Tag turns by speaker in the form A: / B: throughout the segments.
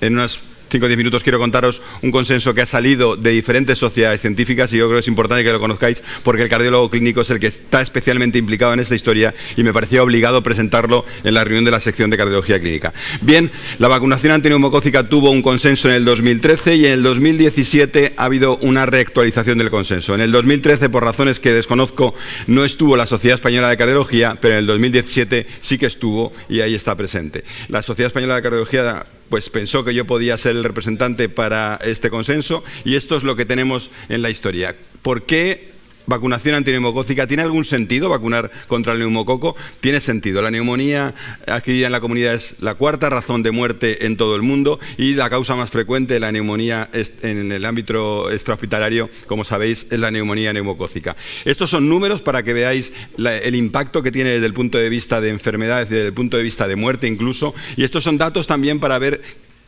A: en unos 5 o 10 minutos quiero contaros un consenso que ha salido de diferentes sociedades científicas y yo creo que es importante que lo conozcáis porque el cardiólogo clínico es el que está especialmente implicado en esta historia y me parecía obligado presentarlo en la reunión de la sección de cardiología clínica. Bien, la vacunación antineumocócica tuvo un consenso en el 2013 y en el 2017 ha habido una reactualización del consenso. En el 2013, por razones que desconozco, no estuvo la Sociedad Española de Cardiología, pero en el 2017 sí que estuvo y ahí está presente. La Sociedad Española de Cardiología pues pensó que yo podía ser el representante para este consenso y esto es lo que tenemos en la historia. ¿Por qué vacunación antineumocócica? ¿Tiene algún sentido vacunar contra el neumococo? Tiene sentido. La neumonía adquirida en la comunidad es la cuarta razón de muerte en todo el mundo y la causa más frecuente de la neumonía en el ámbito extrahospitalario, como sabéis, es la neumonía neumocócica. Estos son números para que veáis el impacto que tiene desde el punto de vista de enfermedades, desde el punto de vista de muerte incluso, y estos son datos también para ver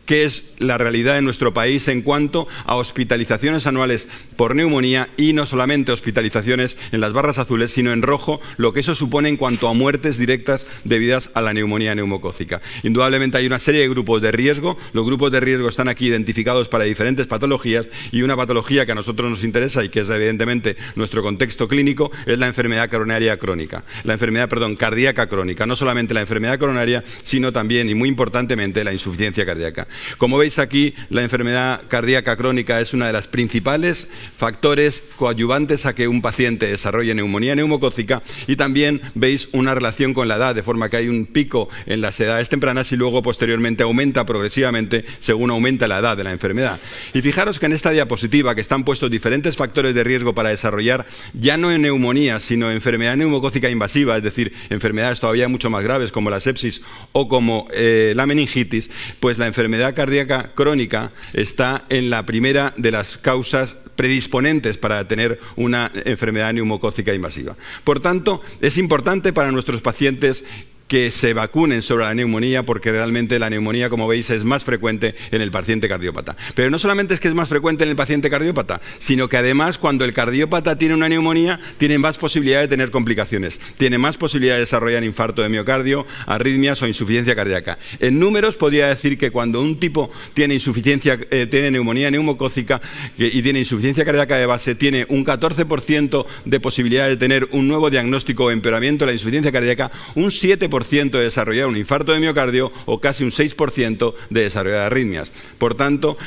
A: qué es la realidad en nuestro país en cuanto a hospitalizaciones anuales por neumonía y no solamente hospitalizaciones en las barras azules, sino en rojo, lo que eso supone en cuanto a muertes directas debidas a la neumonía neumocócica. Indudablemente hay una serie de grupos de riesgo. Los grupos de riesgo están aquí identificados para diferentes patologías y una patología que a nosotros nos interesa y que es evidentemente nuestro contexto clínico es la enfermedad coronaria crónica, la enfermedad, cardíaca crónica, no solamente la enfermedad coronaria, sino también y muy importantemente la insuficiencia cardíaca. Como veis aquí, la enfermedad cardíaca crónica es uno de los principales factores coadyuvantes a que un paciente desarrolle neumonía neumocócica y también veis una relación con la edad, de forma que hay un pico en las edades tempranas y luego posteriormente aumenta progresivamente según aumenta la edad de la enfermedad. Y fijaros que en esta diapositiva que están puestos diferentes factores de riesgo para desarrollar ya no en neumonía, sino enfermedad neumocócica invasiva, es decir, enfermedades todavía mucho más graves como la sepsis o como la meningitis, pues la enfermedad cardíaca crónica está en la primera de las causas predisponentes para tener una enfermedad neumocócica invasiva. Por tanto, es importante para nuestros pacientes que se vacunen sobre la neumonía porque realmente la neumonía, como veis, es más frecuente en el paciente cardiópata. Pero no solamente es que es más frecuente en el paciente cardiópata, sino que además cuando el cardiópata tiene una neumonía, tiene más posibilidad de tener complicaciones, tiene más posibilidad de desarrollar infarto de miocardio, arritmias o insuficiencia cardíaca. En números podría decir que cuando un tipo tiene tiene neumonía neumocócica y tiene insuficiencia cardíaca de base, tiene un 14% de posibilidad de tener un nuevo diagnóstico o empeoramiento de la insuficiencia cardíaca, un 7% de desarrollar un infarto de miocardio o casi un 6% de desarrollar arritmias. Por tanto,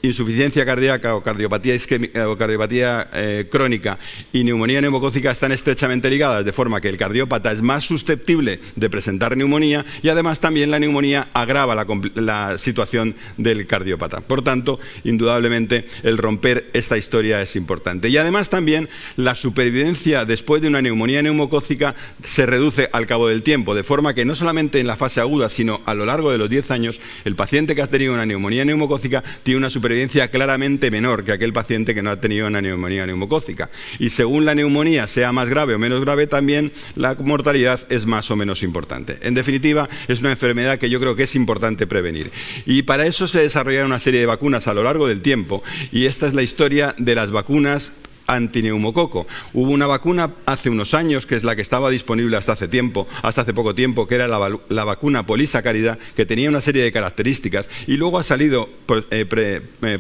A: insuficiencia cardíaca o cardiopatía isquémica o cardiopatía crónica y neumonía neumocócica están estrechamente ligadas, de forma que el cardiópata es más susceptible de presentar neumonía y además también la neumonía agrava la situación del cardiópata. Por tanto, indudablemente el romper esta historia es importante. Y además también la supervivencia después de una neumonía neumocócica se reduce al cabo del tiempo, de forma que no solamente en la fase aguda, sino a lo largo de los 10 años, el paciente que ha tenido una neumonía neumocócica tiene una supervivencia claramente menor que aquel paciente que no ha tenido una neumonía neumocócica. Y según la neumonía sea más grave o menos grave, también la mortalidad es más o menos importante. En definitiva, es una enfermedad que yo creo que es importante prevenir. Y para eso se desarrollaron una serie de vacunas a lo largo del tiempo y esta es la historia de las vacunas antineumococo. Hubo una vacuna hace unos años, que es la que estaba disponible hasta hace poco tiempo, que era la vacuna polisacárida, que tenía una serie de características, y luego ha salido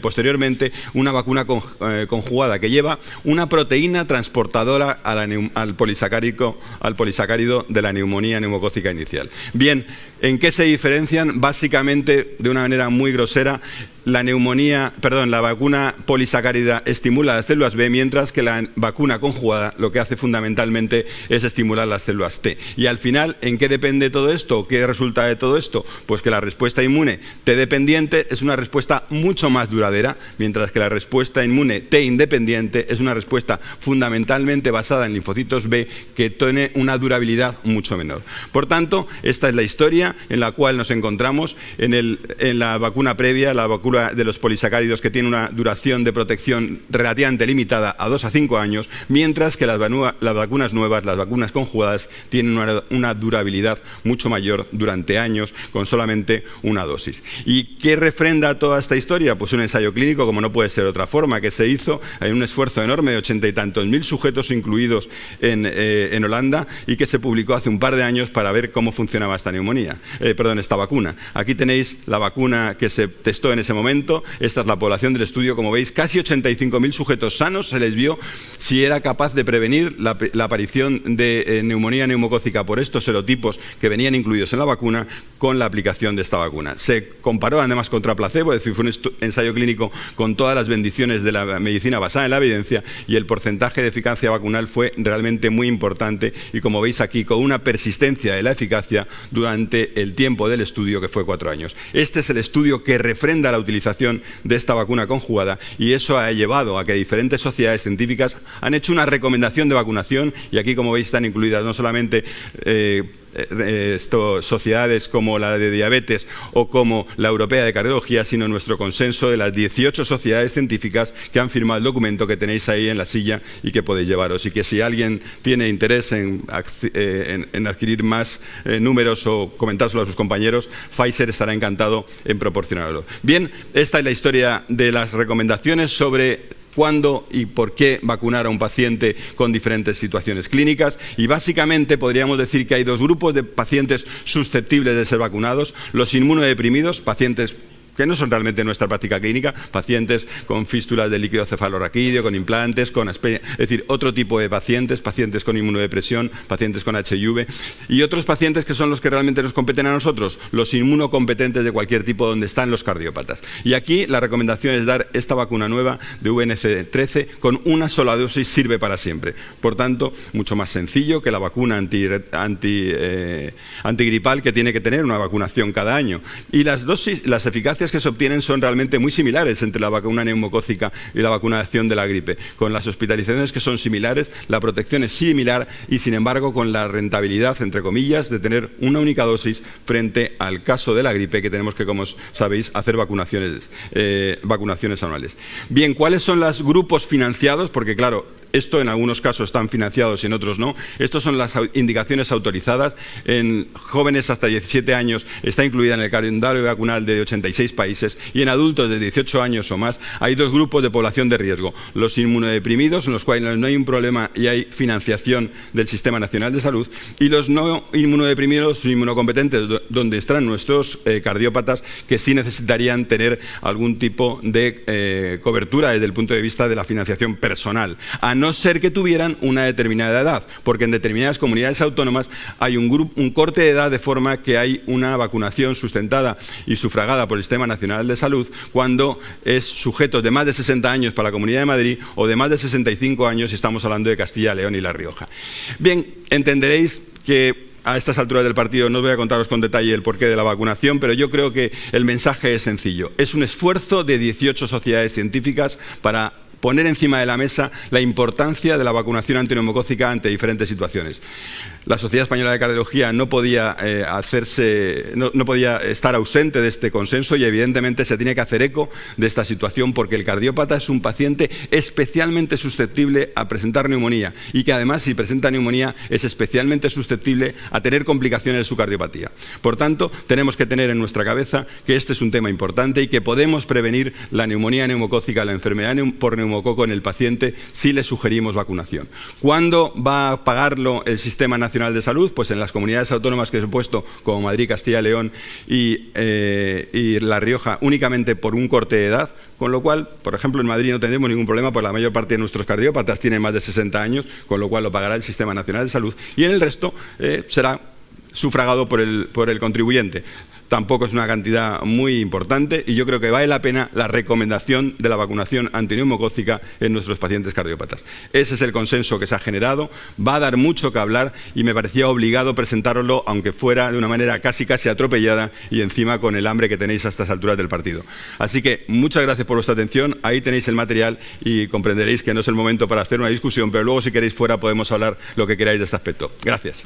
A: posteriormente una vacuna conjugada que lleva una proteína transportadora al polisacárido de la neumonía neumocócica inicial. Bien, ¿en qué se diferencian? Básicamente, de una manera muy grosera, la vacuna polisacárida estimula las células B, mientras que la vacuna conjugada lo que hace fundamentalmente es estimular las células T. Y al final, ¿en qué depende todo esto? ¿Qué resulta de todo esto? Pues que la respuesta inmune T dependiente es una respuesta mucho más duradera, mientras que la respuesta inmune T independiente es una respuesta fundamentalmente basada en linfocitos B que tiene una durabilidad mucho menor. Por tanto, esta es la historia en la cual nos encontramos en la vacuna previa, la vacuna los polisacáridos, que tiene una duración de protección relativamente limitada a 2 a 5 años, mientras que las vacunas nuevas, las vacunas conjugadas, tienen una durabilidad mucho mayor durante años con solamente una dosis. ¿Y qué refrenda toda esta historia? Pues un ensayo clínico, como no puede ser de otra forma, que se hizo en un esfuerzo enorme de 80 y tantos mil sujetos incluidos en Holanda, y que se publicó hace un par de años para ver cómo funcionaba esta vacuna. Aquí tenéis la vacuna que se testó en ese momento. Esta es la población del estudio. Como veis, casi 85.000 sujetos sanos se les vio si era capaz de prevenir la aparición de neumonía neumocócica por estos serotipos que venían incluidos en la vacuna con la aplicación de esta vacuna. Se comparó además contra placebo, es decir, fue un ensayo clínico con todas las bendiciones de la medicina basada en la evidencia, y el porcentaje de eficacia vacunal fue realmente muy importante, y como veis aquí, con una persistencia de la eficacia durante el tiempo del estudio, que fue 4 años. Este es el estudio que refrenda la utilización de esta vacuna conjugada, y eso ha llevado a que diferentes sociedades científicas han hecho una recomendación de vacunación, y aquí, como veis, están incluidas no solamente sociedades como la de diabetes o como la europea de cardiología, sino nuestro consenso de las 18 sociedades científicas que han firmado el documento que tenéis ahí en la silla y que podéis llevaros, y que si alguien tiene interés en adquirir más números o comentárselo a sus compañeros, Pfizer estará encantado en proporcionarlo. Bien, esta es la historia de las recomendaciones sobre cuándo y por qué vacunar a un paciente con diferentes situaciones clínicas, y básicamente podríamos decir que hay 2 grupos de pacientes susceptibles de ser vacunados: los inmunodeprimidos, pacientes que no son realmente nuestra práctica clínica, pacientes con fístulas de líquido cefalorraquídeo, con implantes, es decir, otro tipo de pacientes, pacientes con inmunodepresión, pacientes con HIV, y otros pacientes que son los que realmente nos competen a nosotros, los inmunocompetentes de cualquier tipo, donde están los cardiópatas. Y aquí la recomendación es dar esta vacuna nueva de VNC13 con una sola dosis, sirve para siempre. Por tanto, mucho más sencillo que la vacuna antigripal, que tiene que tener una vacunación cada año. Y las eficacias que se obtienen son realmente muy similares entre la vacuna neumocócica y la vacunación de la gripe, con las hospitalizaciones que son similares, la protección es similar, y sin embargo con la rentabilidad, entre comillas, de tener una única dosis frente al caso de la gripe, que tenemos que, como sabéis, hacer vacunaciones anuales. Bien, ¿cuáles son los grupos financiados? Porque claro, esto en algunos casos están financiados y en otros no. Estas son las indicaciones autorizadas. En jóvenes hasta 17 años está incluida en el calendario vacunal de 86 países, y en adultos de 18 años o más hay 2 grupos de población de riesgo: los inmunodeprimidos, en los cuales no hay un problema y hay financiación del Sistema Nacional de Salud, y los no inmunodeprimidos, inmunocompetentes, donde están nuestros cardiópatas, que sí necesitarían tener algún tipo de cobertura desde el punto de vista de la financiación personal, a no ser que tuvieran una determinada edad, porque en determinadas comunidades autónomas hay un corte de edad, de forma que hay una vacunación sustentada y sufragada por el Sistema Nacional de Salud cuando es sujetos de más de 60 años para la Comunidad de Madrid, o de más de 65 años si estamos hablando de Castilla, León y La Rioja. Bien, entenderéis que a estas alturas del partido no os voy a contaros con detalle el porqué de la vacunación, pero yo creo que el mensaje es sencillo. Es un esfuerzo de 18 sociedades científicas para poner encima de la mesa la importancia de la vacunación antineumocócica ante diferentes situaciones. La Sociedad Española de Cardiología no podía estar ausente de este consenso, y evidentemente se tiene que hacer eco de esta situación, porque el cardiópata es un paciente especialmente susceptible a presentar neumonía, y que además, si presenta neumonía, es especialmente susceptible a tener complicaciones de su cardiopatía. Por tanto, tenemos que tener en nuestra cabeza que este es un tema importante y que podemos prevenir la neumonía neumocócica, la enfermedad por neumococo en el paciente, si le sugerimos vacunación. ¿Cuándo va a pagarlo el Sistema Nacional de Salud? Pues en las comunidades autónomas que os he puesto, como Madrid, Castilla y León y La Rioja, únicamente por un corte de edad, con lo cual, por ejemplo, en Madrid no tendremos ningún problema, porque la mayor parte de nuestros cardiópatas tienen más de 60 años, con lo cual lo pagará el Sistema Nacional de Salud, y en el resto será sufragado por el contribuyente. Tampoco es una cantidad muy importante, y yo creo que vale la pena la recomendación de la vacunación antineumocócica en nuestros pacientes cardiópatas. Ese es el consenso que se ha generado, va a dar mucho que hablar, y me parecía obligado presentarlo, aunque fuera de una manera casi atropellada, y encima con el hambre que tenéis a estas alturas del partido. Así que muchas gracias por vuestra atención, ahí tenéis el material, y comprenderéis que no es el momento para hacer una discusión, pero luego, si queréis, fuera podemos hablar lo que queráis de este aspecto. Gracias.